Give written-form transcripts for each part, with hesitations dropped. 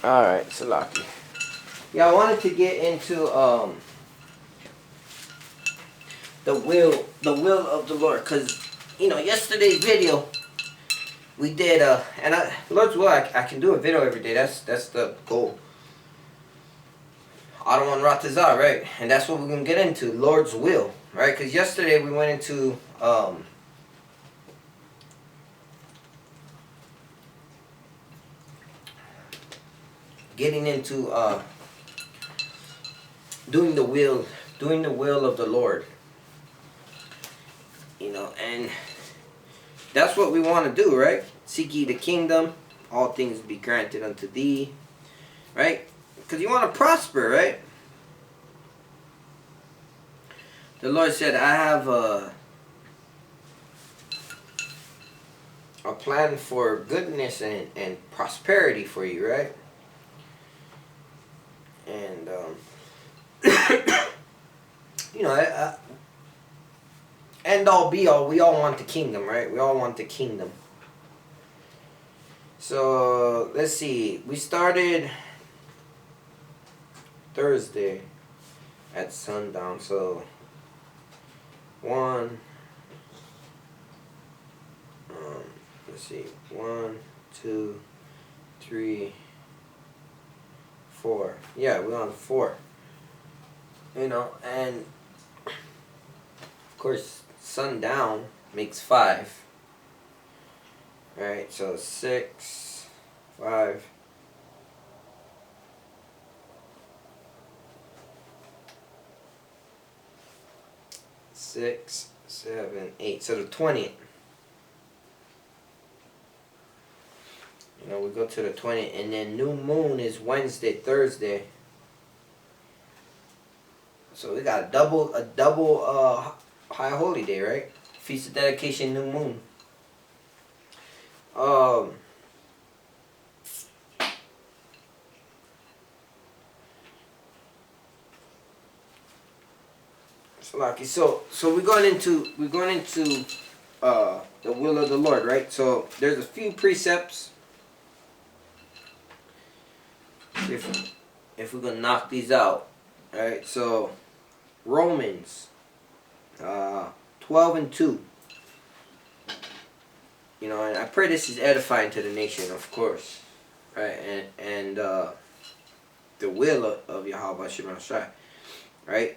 Alright, Salaki. Yeah, I wanted to get into the will of the Lord, because yesterday's video we did Lord's will, I can do a video every day. That's the goal. Adawan Ratazar, right? And that's what we're gonna get into, Lord's will, right? Because yesterday we went into getting into doing the will of the Lord. And that's what we want to do, right? Seek ye the kingdom, all things be granted unto thee, right? Because you want to prosper, right? The Lord said, I have a plan for goodness and prosperity for you, right? And end all be all, we all want the kingdom, right? We all want the kingdom. So let's see, we started Thursday at sundown. So let's see, 1, 2, 3, 4. Yeah, we're on 4. And of course sundown makes 5. Alright, so 6, 5, 6, 7, 8. So the 20th. We go to the 20th, and then new moon is Wednesday, Thursday. So we got a double high holy day, right? Feast of dedication, new moon. So we're going into the will of the Lord, right? So there's a few precepts. If we're gonna knock these out, alright? So Romans 12:2. And I pray this is edifying to the nation, of course, right? And the will of Yahweh Shem Shai, right?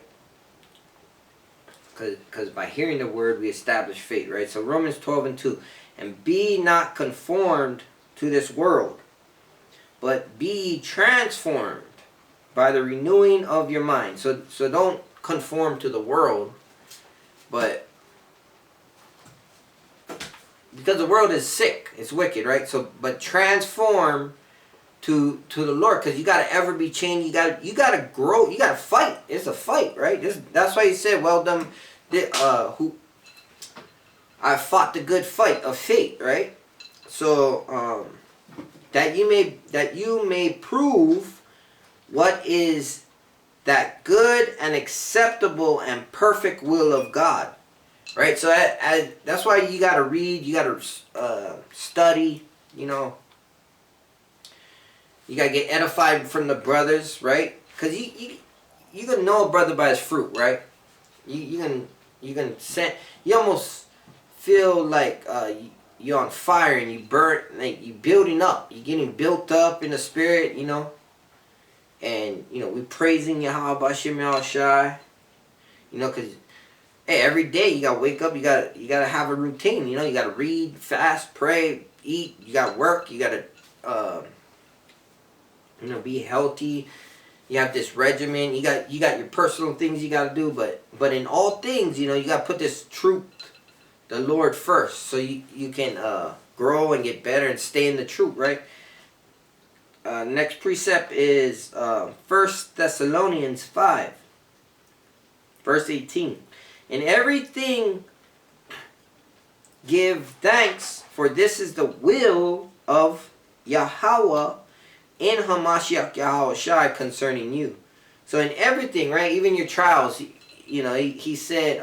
Because by hearing the word we establish faith, right? So Romans 12:2, and be not conformed to this world, but be transformed by the renewing of your mind. So don't conform to the world, but because the world is sick, it's wicked, right? So but transform to the Lord, because you gotta ever be changed. You gotta grow. You gotta fight. It's a fight, right? That's why he said, "Well done, who I fought the good fight of faith," right? So that you may prove what is that good and acceptable and perfect will of God, right? So that's why you gotta read. You gotta study. You gotta get edified from the brothers, right? Because you can know a brother by his fruit, right? You can sense. You almost feel like you're on fire and you burn, like you building up. You're getting built up in the spirit, And we praising Yahweh Bashim Yahushai. Because hey, every day you gotta wake up. You gotta have a routine. You gotta read, fast, pray, eat. You gotta work. You gotta be healthy. You have this regimen. You got your personal things you gotta do, but in all things, you gotta put this truth, the Lord, first, so you can grow and get better and stay in the truth, right? Next precept is 1 Thessalonians 5, verse 18. In everything give thanks, for this is the will of Yahweh in Hamashiach Yahweh Shai concerning you. So in everything, right, even your trials, he said,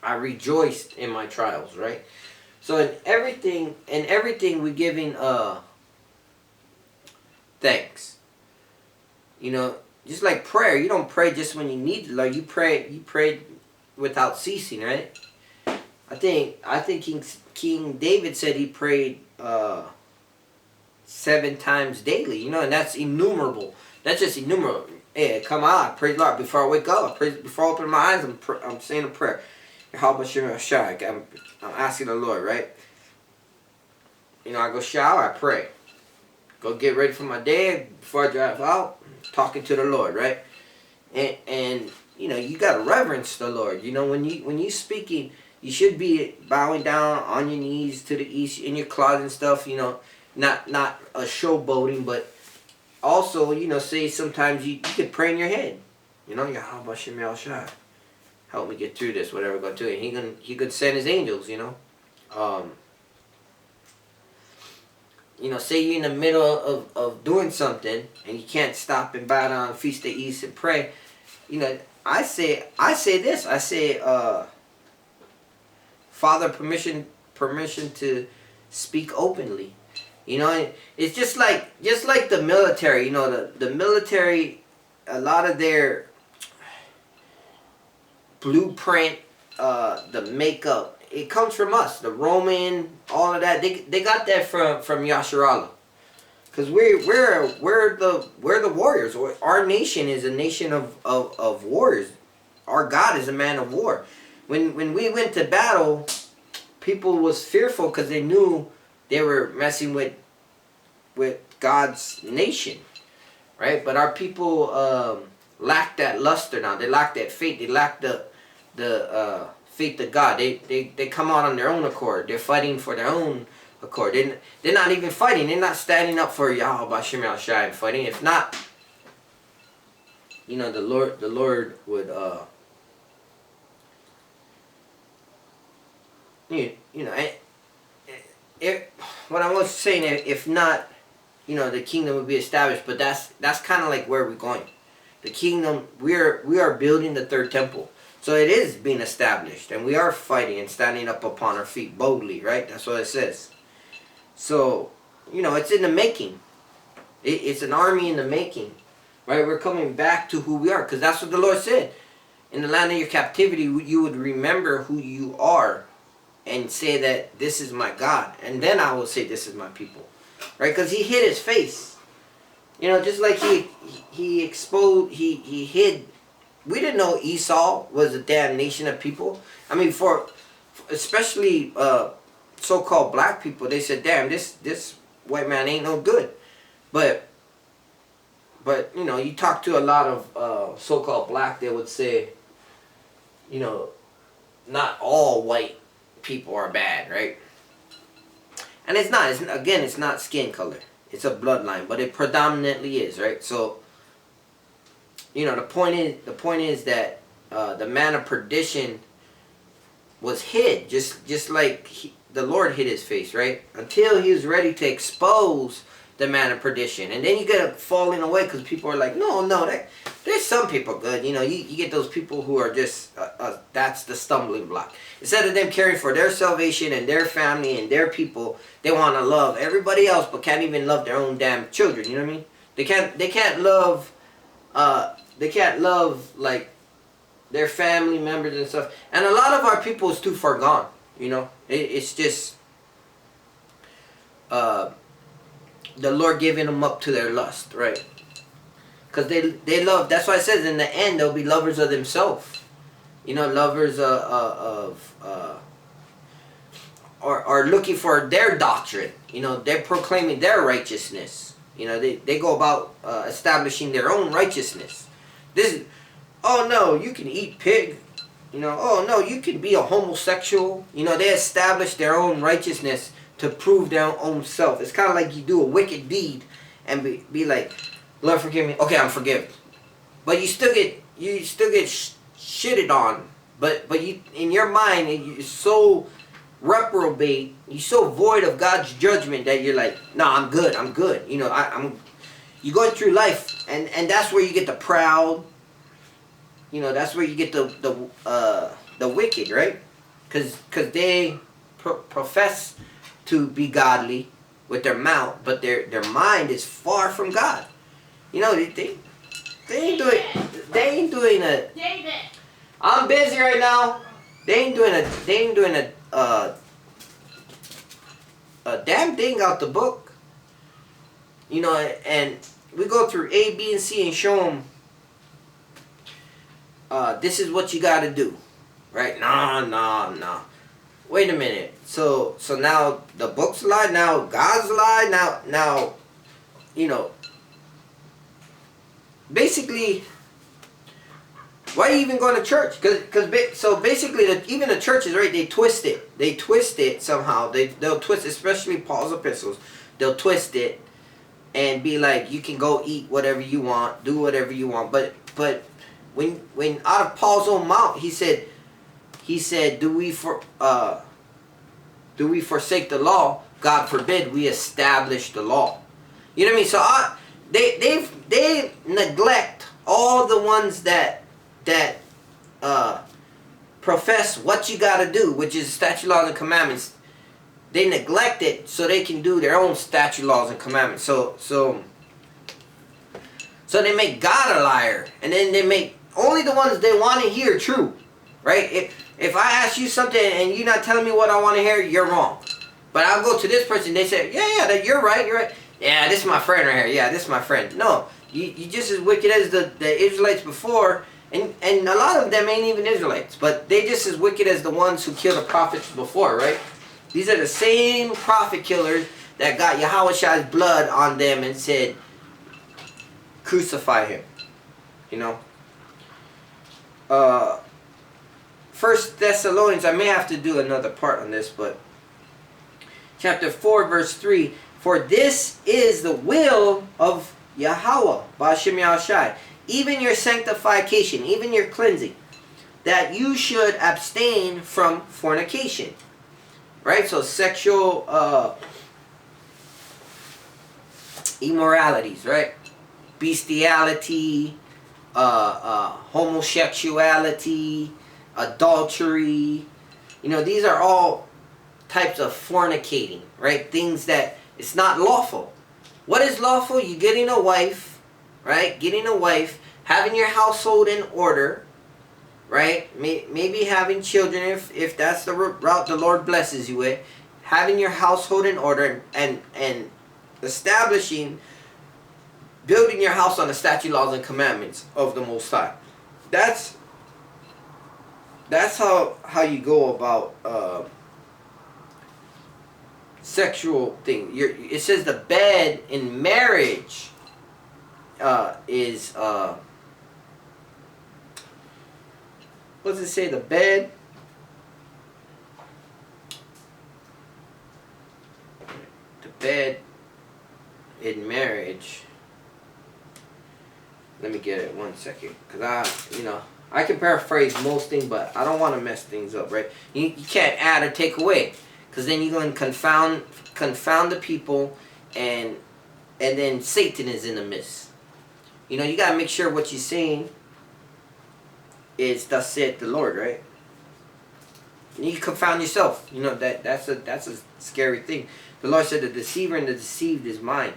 I rejoiced in my trials, right? So in everything we're giving thanks. You know, just like prayer, you don't pray just when you need the Lord. You pray without ceasing, right? I think King David said he prayed 7 times daily. You know, and that's innumerable. That's just innumerable. Hey, come on, praise the Lord. Before I wake up, before I open my eyes, I'm saying a prayer. How about I'm asking the Lord, right? You know, I go shower, I pray. Go get ready for my day before I drive out, talking to the Lord, right? And you know, you gotta reverence the Lord. You know, when you speaking, you should be bowing down on your knees to the east in your closet and stuff. You know, not a showboating, but also, you know, say sometimes you could pray in your head. You know, how about Shemel Shai? Help me get through this, whatever we're going to do. And he could send his angels, you know. You know, say you're in the middle of doing something and you can't stop and bow down, feast the east and pray. You know, I say this. I say, Father, permission to speak openly. You know, it's just like the military. You know, the military, a lot of their blueprint, the makeup, it comes from us. The Roman, all of that, they got that from Yasharallah. Because we're the warriors. Our nation is a nation of warriors. Our God is a man of war. When we went to battle, people was fearful because they knew they were messing with God's nation, right? But our people lack that luster now. They lack that faith. They lack the faith of God. They come out on their own accord. They're fighting for their own accord. They're not even fighting. They're not standing up for Yahweh Shem Shai and fighting. If not, you know, the Lord would you know, what I was saying, if not, you know, the kingdom would be established. But that's kind of like where we're going. The kingdom, we are building the third temple. So it is being established, and we are fighting and standing up upon our feet boldly, right? That's what it says. So, you know, it's in the making. It's an army in the making, right? We're coming back to who we are, because that's what the Lord said. In the land of your captivity, you would remember who you are and say that this is my God. And then I will say this is my people, right? Because he hid his face. You know, just like he exposed, he hid. We didn't know Esau was a damn nation of people. I mean, for especially so-called black people, they said, damn, this white man ain't no good. But you know, you talk to a lot of so-called black, they would say, you know, not all white people are bad, right? And it's not. It's not skin color. It's a bloodline, but it predominantly is, right? So, you know, the point is that the man of perdition was hid, just like the Lord hid his face, right? Until he was ready to expose the man of perdition. And then you get a falling away because people are like, no, there's some people good. You know, you get those people who are just, that's the stumbling block. Instead of them caring for their salvation and their family and their people, they want to love everybody else but can't even love their own damn children. You know what I mean? They can't love like their family members and stuff. And a lot of our people is too far gone. You know, it's just the Lord giving them up to their lust, right? Because they love. That's why it says in the end they'll be lovers of themselves. You know, lovers are looking for their doctrine. You know, they're proclaiming their righteousness. You know, they go about establishing their own righteousness. Oh no, you can eat pig. You know, oh no, you can be a homosexual. You know, they establish their own righteousness to prove their own self. It's kind of like you do a wicked deed and be like, Lord, forgive me. Okay, I'm forgiven. But you still get shitted on. But you, in your mind, you're so reprobate, you're so void of God's judgment that you're like, no, I'm good. You know, you're going through life, and that's where you get the proud. You know, that's where you get the wicked, right? Because they profess to be godly, with their mouth, but their mind is far from God. You know, they ain't doing a. I'm busy right now. They ain't doing a damn thing out the book. You know, and we go through A, B, and C and show them. This is what you got to do, right? No. Wait a minute. So now the book's a lie. Now God's a lie. Now, you know. Basically, why are you even going to church? So basically, even the churches, right? They twist it. They twist it somehow. They'll twist, especially Paul's epistles. They'll twist it and be like, you can go eat whatever you want, do whatever you want. But when out of Paul's own mouth, he said, do we forsake the law? God forbid we establish the law. You know what I mean? So they neglect all the ones that profess what you got to do, which is statute, laws, and commandments. They neglect it so they can do their own statute, laws, and commandments. So they make God a liar, and then they make only the ones they want to hear true, right? If I ask you something and you're not telling me what I want to hear, you're wrong. But I'll go to this person, they say, yeah, you're right. Yeah, this is my friend right here. Yeah, this is my friend. No, you just as wicked as the Israelites before, and a lot of them ain't even Israelites, but they just as wicked as the ones who killed the prophets before, right? These are the same prophet killers that got Yahushua blood on them and said, crucify him. You know? 1 Thessalonians, I may have to do another part on this, but chapter 4, verse 3, for this is the will of Yahweh, Ba'ashem Yahushai, even your sanctification, even your cleansing, that you should abstain from fornication. Right? So sexual immoralities, right? Bestiality, homosexuality, adultery. You know, these are all types of fornicating, right? Things that it's not lawful. What is lawful? You getting a wife, right? Getting a wife, having your household in order, right? Maybe having children if that's the route the Lord blesses you with. Having your household in order and establishing, building your house on the statute, laws, and commandments of the Most High. That's how you go about sexual thing. It says the bed in marriage is what does it say? The bed in marriage. Let me get it 1 second, because I can paraphrase most things, but I don't want to mess things up, right? You can't add or take away, because then you're going to confound the people, and then Satan is in the midst. You know, you got to make sure what you're saying is thus saith the Lord, right? And you confound yourself. You know, that's a scary thing. The Lord said the deceiver and the deceived is mine.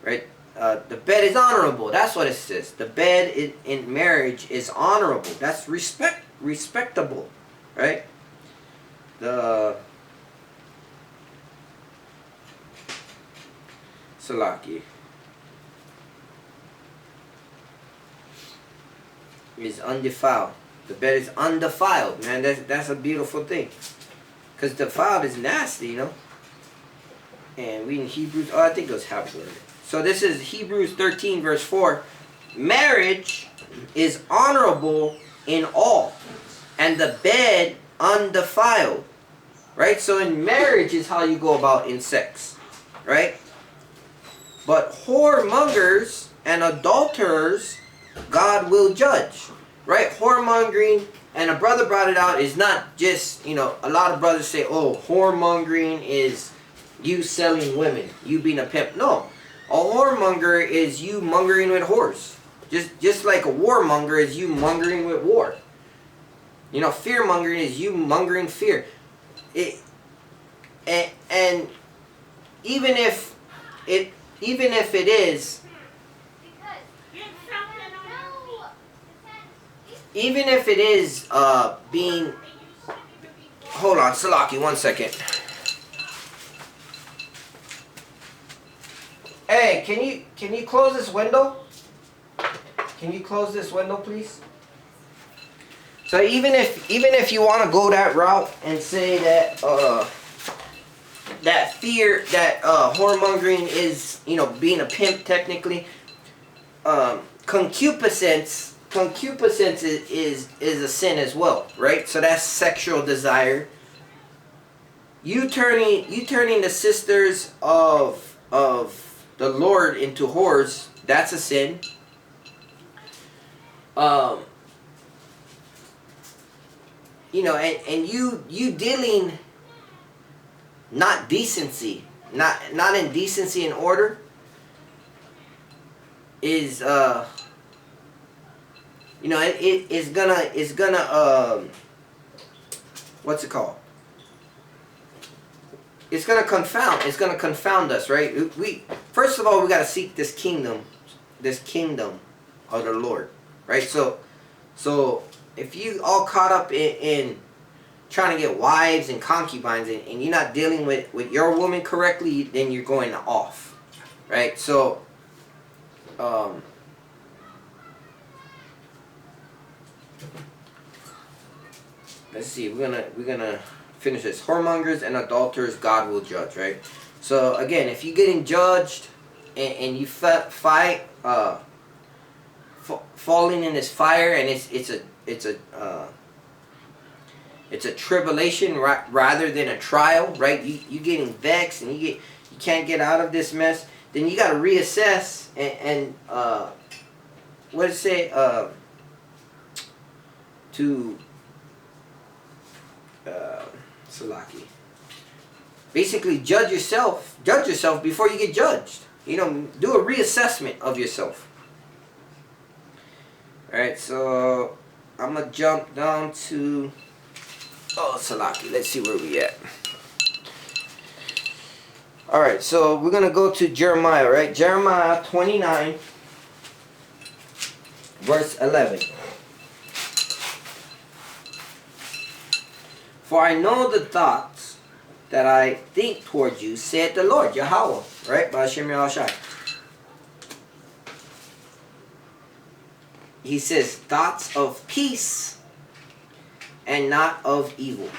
Right? The bed is honorable. That's what it says. The bed in marriage is honorable. That's respectable. Right? The Salaki is undefiled. The bed is undefiled, man. That's a beautiful thing. Because defiled is nasty, you know. And we in Hebrews, I think it was Hebrews. So this is Hebrews 13, verse 4. Marriage is honorable in all, and the bed undefiled. Right? So in marriage is how you go about in sex. Right? But whoremongers and adulterers, God will judge. Right? Whoremongering, and a brother brought it out, is not just, a lot of brothers say, oh, whoremongering is you selling women, you being a pimp. No. A whoremonger is you mongering with whores. Just like a warmonger is you mongering with war. Fear mongering is you mongering fear. And even if it is, even if it is being, hold on, Salaki, 1 second. Hey, can you close this window? Can you close this window, please? So even if you want to go that route and say that that fear, that whoremongering is, you know, being a pimp technically, concupiscence is a sin as well, right? So that's sexual desire. You turning the sisters of the Lord into whores, that's a sin. You know, and you dealing not decency, not in decency and order is you know, it's gonna what's it called? It's gonna confound us, right? We first of all, we gotta seek this kingdom of the Lord, right? So if you all caught up in trying to get wives and concubines, and you're not dealing with your woman correctly, then you're going off, right? So let's see, we're gonna finish this. Whoremongers and adulterers God will judge, right? So again, if you're getting judged and you fight falling in this fire, and it's a tribulation rather than a trial, right? You getting vexed and you can't get out of this mess, then you got to reassess and what does it say, to Salaki, basically judge yourself before you get judged. You know, do a reassessment of yourself. Alright, so I'm gonna jump down to Salaki. Let's see where we at. Alright, so we're gonna go to Jeremiah, right? Jeremiah 29 verse 11. For I know the thoughts that I think toward you, said the Lord, Yahweh, right? Ba'ashem Yahushai. He says, thoughts of peace and not of evil.